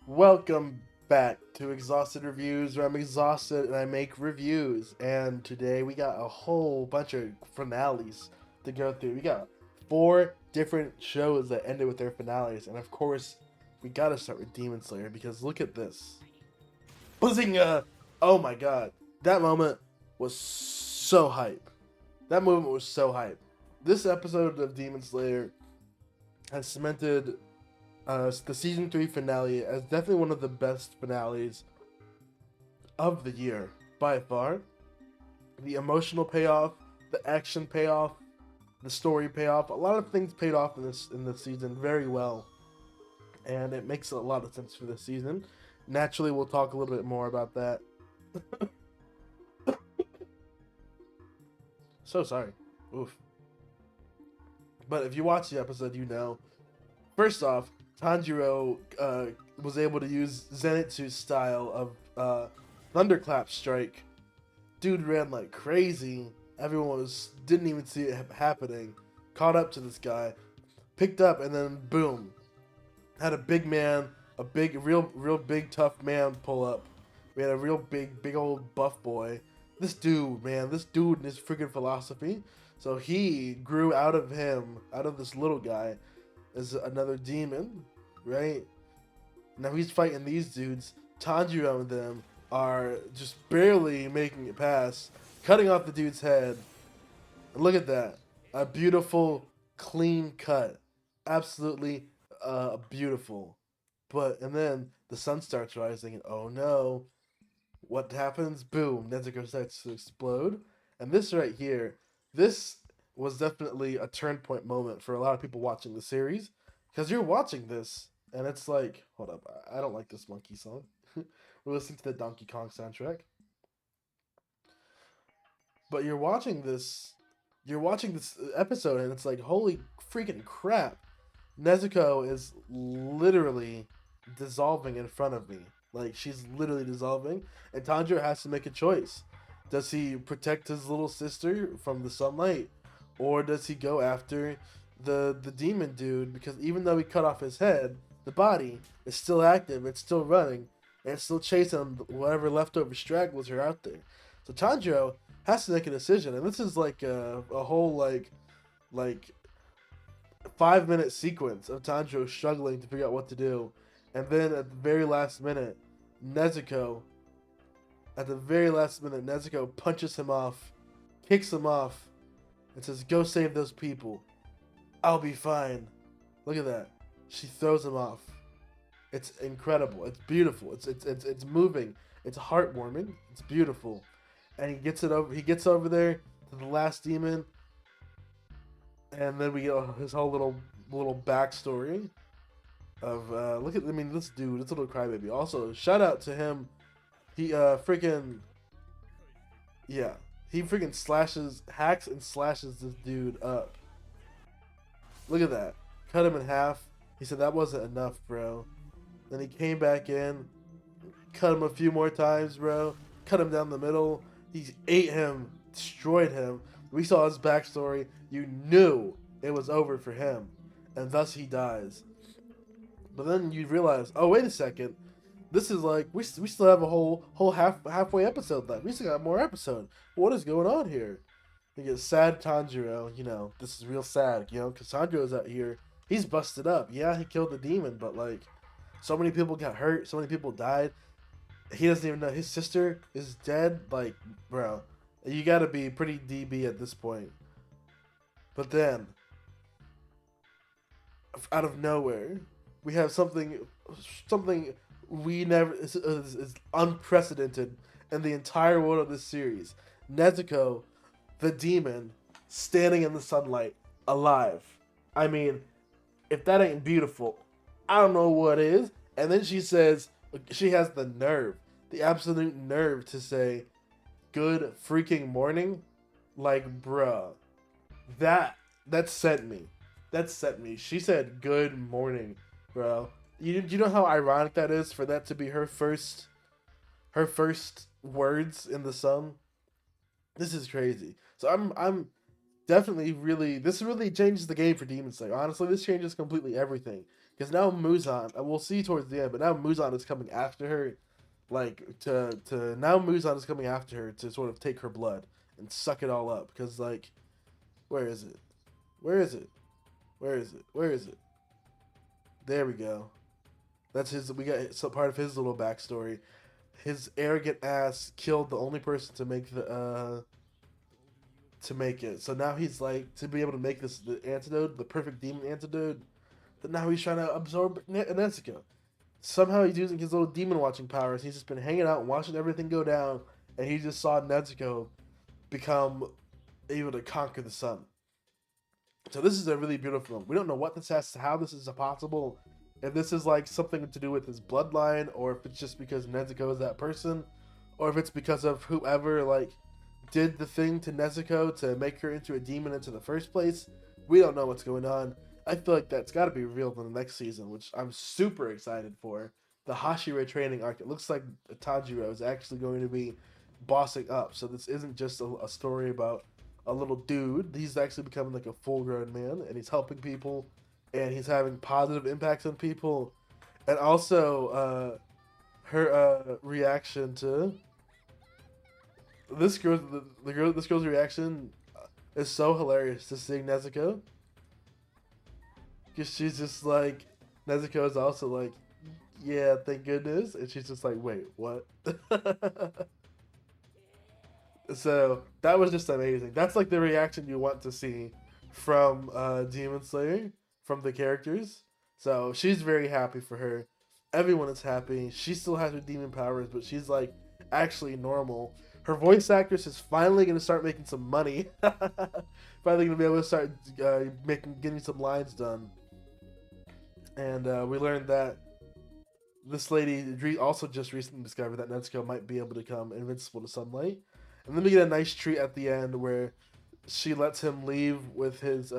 Welcome back to Exhausted Reviews, where I'm exhausted and I make reviews. And today we got a whole bunch of finales to go through. We got 4 different shows that ended with their finales, and of course, we gotta start with Demon Slayer because look at this. Bazinga! Oh my god, that moment was so hype. That moment was so hype. This episode of Demon Slayer has cemented the season 3 finale as definitely one of the best finales of the year by far. The emotional payoff, the action payoff, the story payoff, a lot of things paid off in this season very well, and it makes a lot of sense for this season. Naturally, we'll talk a little bit more about that. So sorry. Oof. But if you watch the episode, you know. First off, Tanjiro was able to use Zenitsu's style of Thunderclap Strike. Dude ran like crazy. Everyone didn't even see it happening. Caught up to this guy, picked up, and then boom, had a big man, a big, real big tough man pull up. We had a real big old buff boy. This dude and his freaking philosophy. So he grew out of this little guy, as another demon, right? Now he's fighting these dudes. Tanjiro and them are just barely making it past, cutting off the dude's head. And look at that. A beautiful, clean cut. Absolutely beautiful. And then the sun starts rising, and oh no. What happens? Boom. Nezuko starts to explode. And this right here, this was definitely a turn point moment for a lot of people watching the series, because you're watching this and it's like, hold up, I don't like this monkey song. We're listening to the Donkey Kong soundtrack, but you're watching this episode and it's like, holy freaking crap, Nezuko is literally dissolving in front of me. Like, she's literally dissolving, and Tanjiro has to make a choice. Does he protect his little sister from the sunlight, or does he go after the demon dude? Because even though he cut off his head, the body is still active, it's still running, and it's still chasing whatever leftover stragglers are out there. So Tanjiro has to make a decision, and this is like a whole like 5-minute sequence of Tanjiro struggling to figure out what to do, and then at the very last minute, Nezuko punches him off, kicks him off, and says, "Go save those people. I'll be fine." Look at that. She throws him off. It's incredible. It's beautiful. It's moving. It's heartwarming. It's beautiful. And he gets over there to the last demon, and then we get his whole little backstory of this dude, this little crybaby. Also, shout out to him. He freaking hacks and slashes this dude up. Look at that. Cut him in half. He said that wasn't enough, bro. Then he came back in, cut him a few more times, bro. Cut him down the middle. He ate him, destroyed him. We saw his backstory. You knew it was over for him, and thus he dies. But then you realize, oh, wait a second. This is like, we still have a whole halfway episode left. We still got more episode. What is going on here? You get sad Tanjiro. This is real sad, because Tanjiro's out here. He's busted up. Yeah, he killed the demon, but like, so many people got hurt. So many people died. He doesn't even know his sister is dead. Like, bro, you gotta be pretty DB at this point. But then, out of nowhere, we have something we never is unprecedented in the entire world of this series. Nezuko, the demon, standing in the sunlight, alive. I mean, if that ain't beautiful, I don't know what is. And then she says, she has the absolute nerve to say, "Good freaking morning." Like, bruh, that sent me. That sent me. She said, "Good morning," bro. You know how ironic that is for that to be her first words in the sun? This is crazy. So I'm definitely this really changes the game for Demon Slayer. Honestly, this changes completely everything. because now Muzan, we'll see towards the end, but now Muzan is coming after her, like to now Muzan is coming after her to sort of take her blood and suck it all up. Because like, where is it? Where is it? Where is it? Where is it? There we go. That's his. We got some part of his little backstory. His arrogant ass killed the only person to make the to make it. So now he's like to be able to make this the antidote, the perfect demon antidote. But now he's trying to absorb Nezuko. Somehow he's using his little demon watching powers. He's just been hanging out and watching everything go down, and he just saw Nezuko become able to conquer the sun. So this is a really beautiful film. We don't know what this has, how this is possible. If this is like something to do with his bloodline, or if it's just because Nezuko is that person, or if it's because of whoever like did the thing to Nezuko to make her into a demon into the first place. We don't know what's going on. I feel like that's got to be revealed in the next season, which I'm super excited for. The Hashira training arc. It looks like Tanjiro is actually going to be bossing up. So this isn't just a story about a little dude. He's actually becoming like a full-grown man, and he's helping people, and he's having positive impacts on people. And also, her reaction to this girl's this girl's reaction is so hilarious to seeing Nezuko. Because she's just like, Nezuko is also like, yeah, thank goodness. And she's just like, wait, what? So that was just amazing. That's like the reaction you want to see from Demon Slayer, from the characters. So she's very happy for her. Everyone is happy. She still has her demon powers, but she's like actually normal. Her voice actress is finally going to start making some money. Finally going to be able to start getting some lines done. And we learned that this lady also just recently discovered that Nezuko might be able to become invincible to sunlight. And then we get a nice treat at the end where she lets him leave with his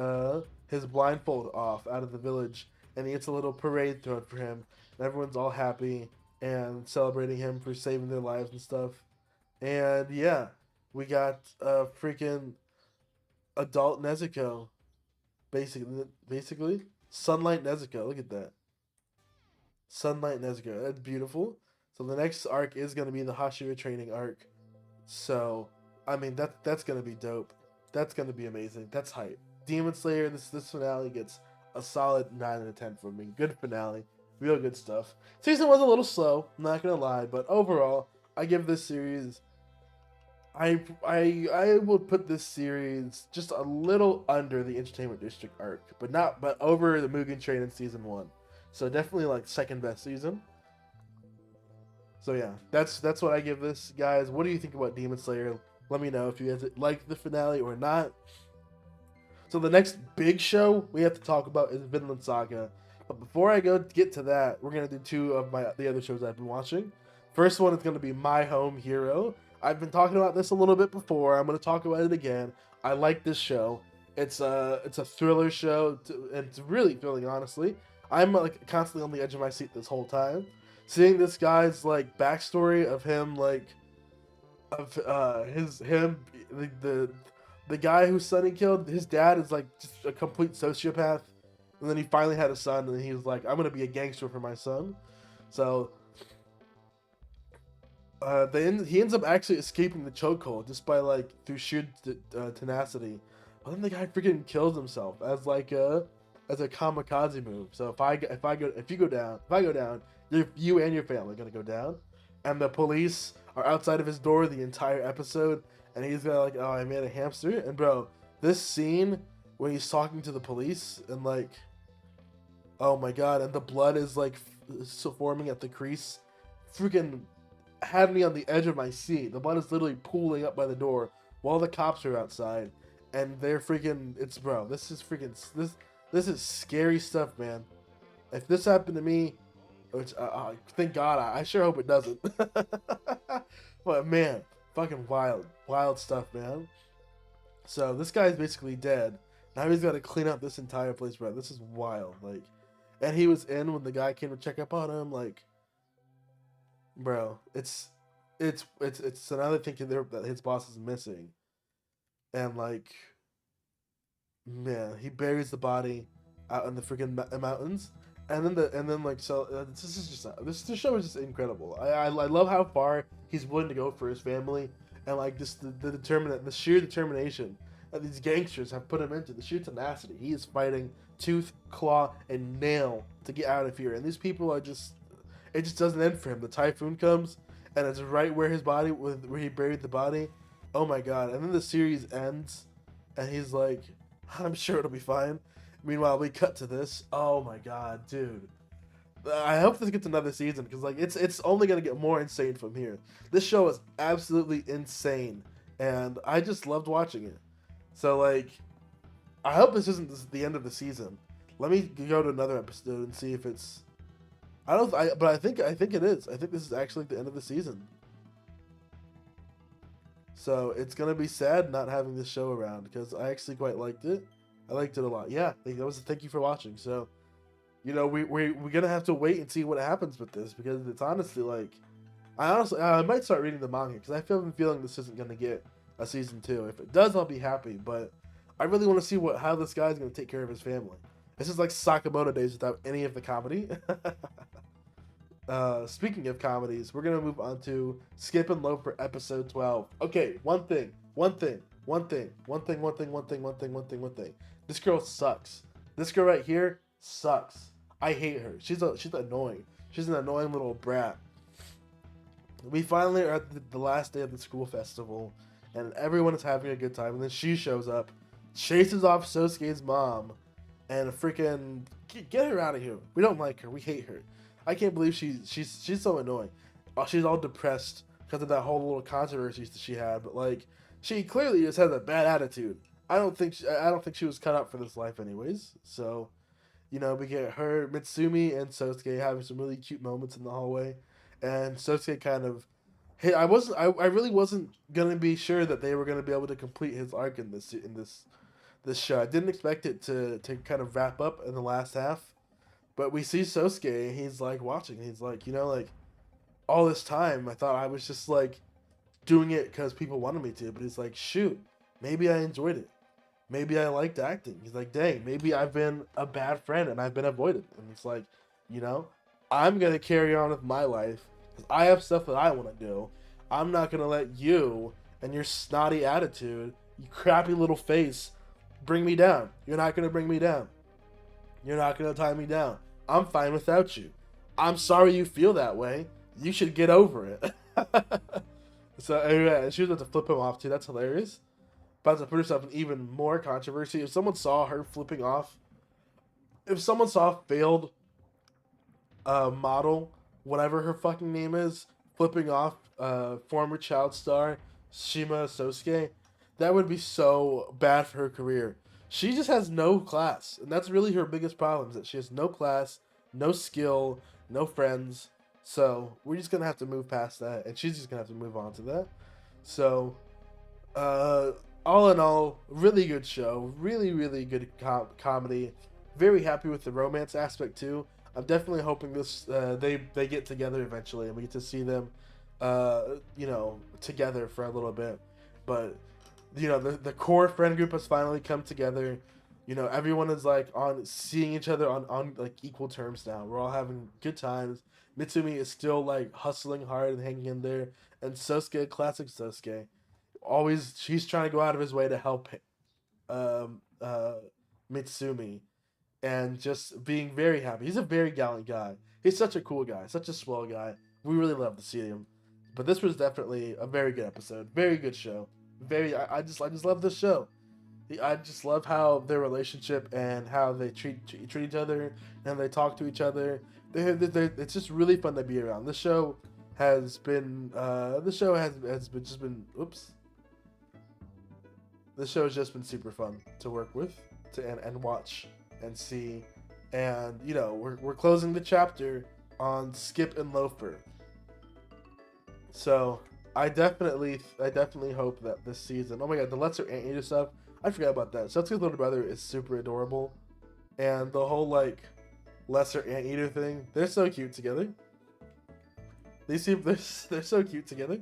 blindfold off out of the village, and he gets a little parade thrown for him, and everyone's all happy and celebrating him for saving their lives and stuff. And yeah, we got freaking adult Nezuko, basically sunlight Nezuko. Look at that, sunlight Nezuko. That's beautiful. So the next arc is gonna be the Hashira training arc. So, I mean, that's going to be dope. That's going to be amazing. That's hype. Demon Slayer, this finale gets a solid 9 out of 10 from me. Good finale. Real good stuff. Season was a little slow, I'm not going to lie, but overall, I give this series, I would put this series just a little under the Entertainment District arc, but over the Mugen Train in Season 1. So definitely like second best season. So yeah, that's what I give this, guys. What do you think about Demon Slayer? Let me know if you guys like the finale or not. So the next big show we have to talk about is Vinland Saga. But before I get to that, we're gonna do two of the other shows I've been watching. First one is gonna be My Home Hero. I've been talking about this a little bit before. I'm gonna talk about it again. I like this show. It's a thriller show, and it's really thrilling, honestly. I'm like constantly on the edge of my seat this whole time. Seeing this guy's like backstory of him, like of the guy whose son he killed, his dad is like just a complete sociopath, and then he finally had a son, and he was like, I'm gonna be a gangster for my son. So he ends up actually escaping the chokehold just by like through sheer tenacity. But then the guy freaking kills himself as like as a kamikaze move. So if you go down, you and your family are gonna go down, and the police are outside of his door the entire episode, and he's gonna like, oh, I made a hamster. And bro, this scene when he's talking to the police and like, oh my god, and the blood is like forming at the crease, freaking had me on the edge of my seat. The blood is literally pooling up by the door while the cops are outside, and they're freaking. This is scary stuff, man. If this happened to me, which thank God, I sure hope it doesn't. But man, fucking wild stuff, man. So this guy's basically dead. Now he's got to clean up this entire place, bro. This is wild. Like, and he was in when the guy came to check up on him. Like, bro, it's another thing that his boss is missing, and like, man, he buries the body out in the freaking mountains. and then like so this is just this show is just incredible. I love how far he's willing to go for his family, and like just the sheer determination that these gangsters have put him into, the sheer tenacity. He is fighting tooth, claw, and nail to get out of here, and these people are just, it just doesn't end for him. The typhoon comes, and it's right where his body, where he buried the body. Oh my god! And then the series ends, and he's like, I'm sure it'll be fine. Meanwhile, we cut to this. Oh my god, dude! I hope this gets another season, because like it's only gonna get more insane from here. This show is absolutely insane, and I just loved watching it. So like, I hope this isn't the end of the season. Let me go to another episode and see if it's. But I think it is. I think this is actually the end of the season. So it's gonna be sad not having this show around, because I actually quite liked it. I liked it a lot. Yeah, that was a thank you for watching. So, you know, we're gonna have to wait and see what happens with this, because it's honestly like, I might start reading the manga, because I feel feeling this isn't gonna get a season 2. If it does, I'll be happy. But I really want to see how this guy's gonna take care of his family. This is like Sakamoto Days without any of the comedy. Speaking of comedies, we're gonna move on to Skip and Loafer episode 12. Okay, one thing. This girl sucks. This girl right here sucks. I hate her. She's annoying. She's an annoying little brat. We finally are at the last day of the school festival, and everyone is having a good time. And then she shows up, chases off Sosuke's mom, and freaking get her out of here. We don't like her. We hate her. I can't believe she's so annoying. She's all depressed because of that whole little controversy that she had. But like, she clearly just has a bad attitude. I don't think she was cut out for this life anyways. So, you know, we get her, Mitsumi, and Sosuke having some really cute moments in the hallway, and Sosuke kind of. Hey, I really wasn't gonna be sure that they were gonna be able to complete his arc in this show. I didn't expect it to kind of wrap up in the last half. But we see Sosuke, he's like watching. He's like, you know, like, all this time I thought I was just like doing it because people wanted me to. But he's like, shoot, maybe I enjoyed it. Maybe I liked acting. He's like, dang, maybe I've been a bad friend and I've been avoided. And it's like, you know, I'm going to carry on with my life because I have stuff that I want to do. I'm not going to let you and your snotty attitude, you crappy little face, bring me down. You're not going to bring me down. You're not going to tie me down. I'm fine without you. I'm sorry you feel that way. You should get over it. So anyway, she was about to flip him off too. That's hilarious. About to put herself in even more controversy. If someone saw her flipping off, if someone saw a failed model, whatever her fucking name is, flipping off former child star Shima Sosuke, that would be so bad for her career. She just has no class, and that's really her biggest problem, is that she has no class, no skill, no friends. So we're just gonna have to move past that, and she's just gonna have to move on to that. So, all in all, really good show, really good comedy. Very happy with the romance aspect too. I'm definitely hoping this they get together eventually, and we get to see them, you know, together for a little bit, but. You know, the core friend group has finally come together. You know, everyone is like on seeing each other on like equal terms now. We're all having good times. Mitsumi is still like hustling hard and hanging in there. And Sosuke, classic Sosuke, he's trying to go out of his way to help Mitsumi, and just being very happy. He's a very gallant guy. He's such a cool guy, such a swell guy. We really love to see him. But this was definitely a very good episode, very good show. I just love this show. I just love how their relationship and how they treat each other, and they talk to each other. It's just really fun to be around. This show has been This show has just been super fun to work with, and watch and see. And you know, we're closing the chapter on Skip and Loafer. So I definitely hope that this season. Oh my god, the Lesser Anteater stuff. I forgot about that. Setsu's little brother is super adorable, and the whole like Lesser Anteater thing. They're so cute together. They're so cute together.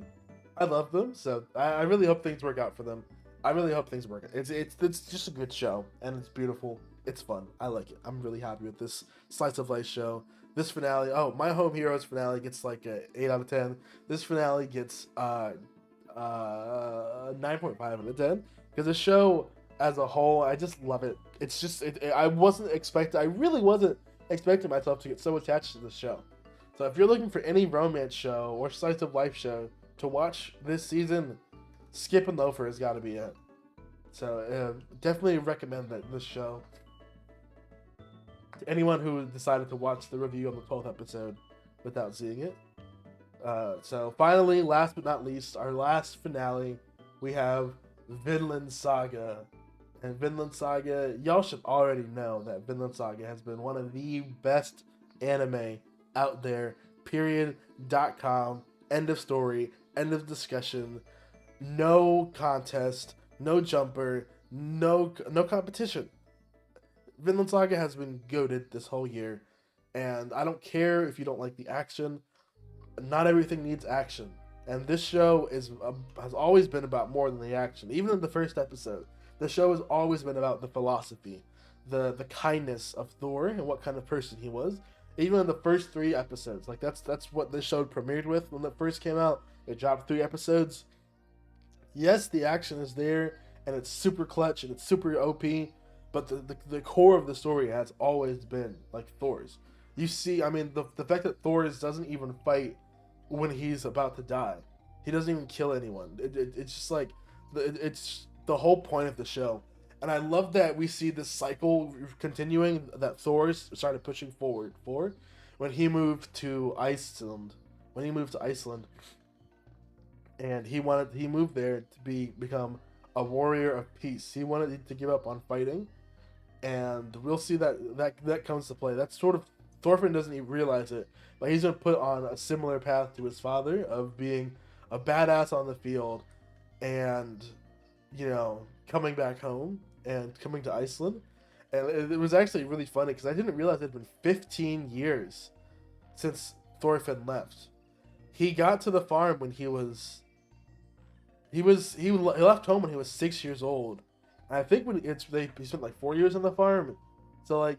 I love them. So I really hope things work out for them. I really hope things work. It's just a good show, and it's beautiful. it's fun. I like it. I'm really happy with this slice of life show. This finale, oh, My Home Heroes finale gets like a 8 out of 10. This finale gets 9.5 out of 10 because the show as a whole, I just love it. It's just I really wasn't expecting myself to get so attached to this show. So if you're looking for any romance show or slice of life show to watch this season, Skip and Loafer has got to be it. So definitely recommend this show to anyone who decided to watch the review on the 12th episode without seeing it. So finally, last but not least, our last finale, we have Vinland Saga. And Vinland Saga, y'all should already know that Vinland Saga has been one of the best anime out there. Period.com. End of story. End of discussion. No contest. No jumper. No competition. Vinland Saga has been goated this whole year. And I don't care if you don't like the action. Not everything needs action. And this show has always been about more than the action. Even in the first episode, the show has always been about the philosophy, the kindness of Thor and what kind of person he was. Even in the first 3 episodes, like that's what this show premiered with when it first came out. It dropped 3 episodes. Yes, the action is there and it's super clutch and it's super OP, but the core of the story has always been like Thor's. You see, I mean, the fact that Thor doesn't even fight when he's about to die. He doesn't even kill anyone. It's just like it's the whole point of the show. And I love that we see this cycle continuing, that Thor's started pushing forward when he moved to Iceland. And he moved there to become a warrior of peace. He wanted to give up on fighting. And we'll see that comes to play. That's sort of, Thorfinn doesn't even realize it, but he's going to put on a similar path to his father of being a badass on the field and, coming back home and coming to Iceland. And it was actually really funny because I didn't realize it had been 15 years since Thorfinn left. He got to the farm when he left home when he was 6 years old. And I think he spent like 4 years on the farm. So like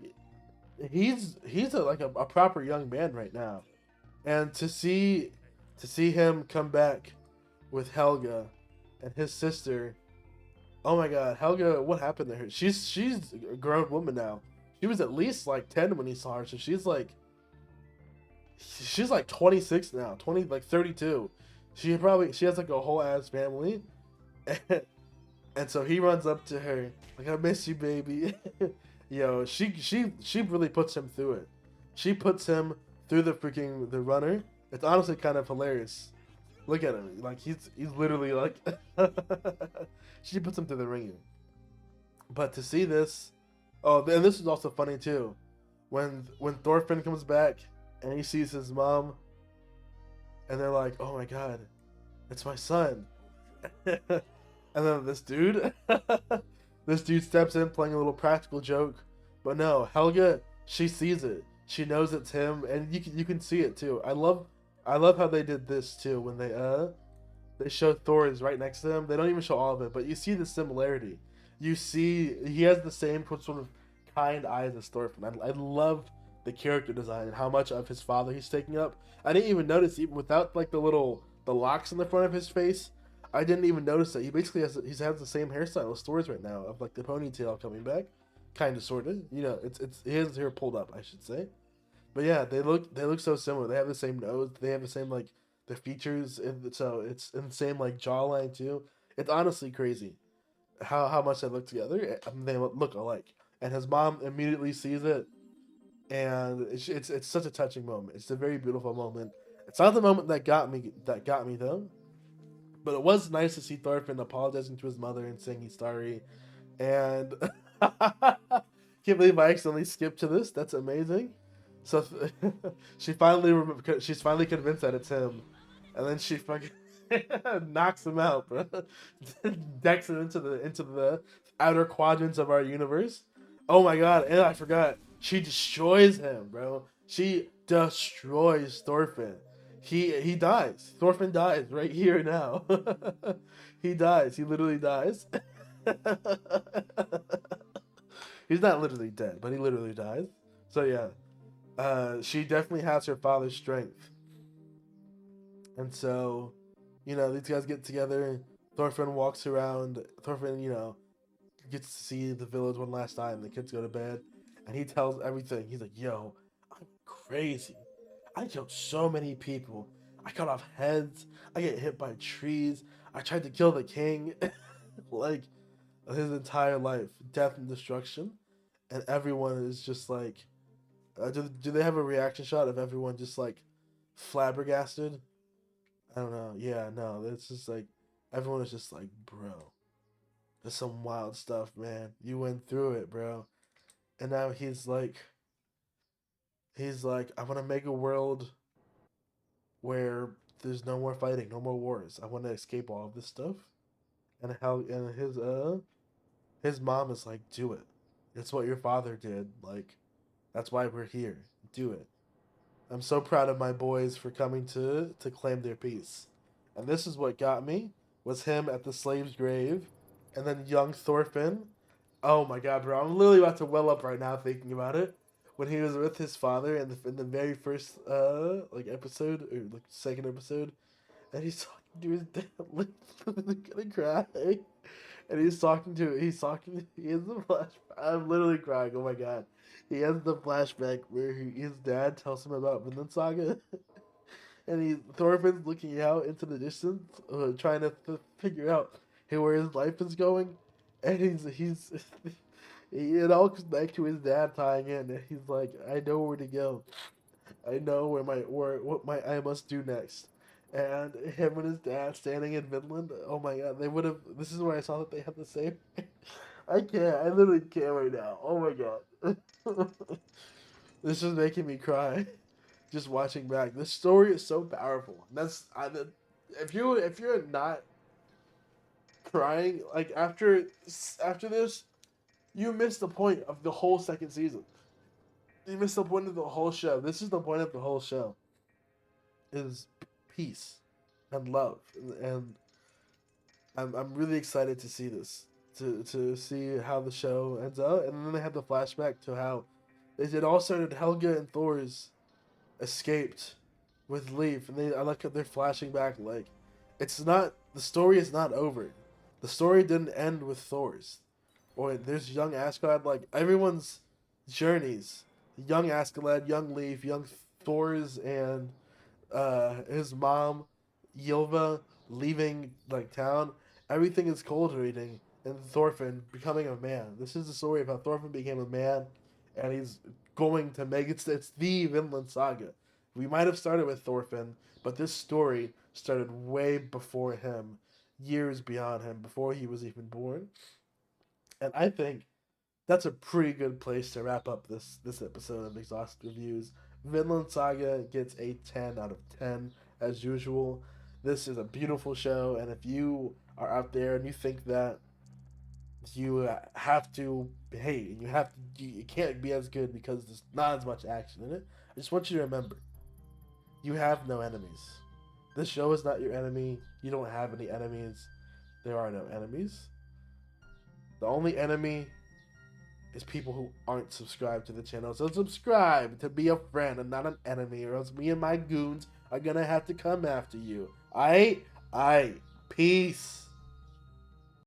he's a proper young man right now. And to see him come back with Helga and his sister. Oh my god, Helga, what happened to her? She's a grown woman now. She was at least like 10 when he saw her, so she's like 26 now, 32. She has like a whole ass family. And so he runs up to her like, I miss you, baby. She really puts him through it. She puts him through the runner. It's honestly kind of hilarious. Look at him, like he's literally like she puts him through the ringer. But to see this, and this is also funny too, when Thorfinn comes back and he sees his mom, and they're like, oh my god, it's my son. And then this dude steps in playing a little practical joke, but no, Helga, she sees it. She knows it's him, and you can see it too. I love how they did this too when they show Thor is right next to him. They don't even show all of it, but you see the similarity. You see he has the same sort of kind eyes as Thorfinn. I love the character design and how much of his father he's taking up. I didn't even notice, even without like the locks in the front of his face. I didn't even notice that he basically has the same hairstyle as Thor's right now, of like the ponytail coming back, kind of sorta. It's his hair pulled up, I should say. But yeah, they look so similar. They have the same nose. They have the same like the features, and so it's in the same like jawline too. It's honestly crazy how much they look together. I mean, they look alike. And his mom immediately sees it, and it's such a touching moment. It's a very beautiful moment. It's not the moment that got me though, but it was nice to see Thorfinn apologizing to his mother and saying he's sorry. And can't believe I accidentally skipped to this. That's amazing. So she's finally convinced that it's him, and then she fucking knocks him out, bro. Decks him into the outer quadrants of our universe. Oh my god! And I forgot, she destroys him, bro. She destroys Thorfinn. He dies. Thorfinn dies right here now. He dies. He literally dies. He's not literally dead, but he literally dies. So yeah, she definitely has her father's strength. And so, these guys get together. Thorfinn walks around. Thorfinn, gets to see the village one last time. The kids go to bed, and he tells everything. He's like, "Yo, I'm crazy. I killed so many people. I cut off heads. I get hit by trees. I tried to kill the king." Like his entire life, death and destruction, and everyone is just like, do they have a reaction shot of everyone just like flabbergasted? I don't know. Yeah, no, it's just like everyone is just like, bro, there's some wild stuff, man. You went through it, bro. And now he's like, I want to make a world where there's no more fighting, no more wars. I want to escape all of this stuff. And his mom is like, do it. It's what your father did. Like, that's why we're here. Do it. I'm so proud of my boys for coming to claim their peace. And this is what got me was him at the slave's grave, and then young Thorfinn. Oh my god, bro! I'm literally about to well up right now thinking about it. When he was with his father in the very first like episode or like second episode, and he's talking to his dad, like literally gonna cry. And he has the flashback. I'm literally crying. Oh my god. He has the flashback where his dad tells him about Vinland Saga. And Thorfinn's looking out into the distance, trying to figure out where his life is going. And it all comes back to his dad tying in. And he's like, I know where to go. I know I must do next. And him and his dad standing in Vinland. Oh my god, they would have. This is where I saw that they had the same. I can't. I literally can't right now. Oh my god, this is making me cry. Just watching back, this story is so powerful. If you're not crying like after this, you missed the point of the whole second season. You missed the point of the whole show. This is the point of the whole show. Is peace and love, and I'm really excited to see this, to see how the show ends out. And then they had the flashback to how it all started. Helga and Thor's escaped with Leif, and I like how they're flashing back like the story is not over. The story didn't end with Thor's, or there's young Asgard. Like everyone's journeys, young Askeladd, young Leif, young Thor's, and his mom, Ylva, leaving like town. Everything is culminating in Thorfinn becoming a man. This is the story of how Thorfinn became a man, and he's going to make it. It's the Vinland Saga. We might have started with Thorfinn, but this story started way before him, years beyond him, before he was even born. And I think that's a pretty good place to wrap up this episode of Exhausted Reviews. Vinland Saga gets a 10 out of 10 as usual. This is a beautiful show, and if you are out there and you think that you have to hate and you can't be as good because there's not as much action in it, I just want you to remember, you have no enemies. This show is not your enemy. You don't have any enemies. There are no enemies. The only enemy is people who aren't subscribed to the channel. So subscribe to be a friend and not an enemy, or else me and my goons are gonna have to come after you. Aight? Aight. Peace.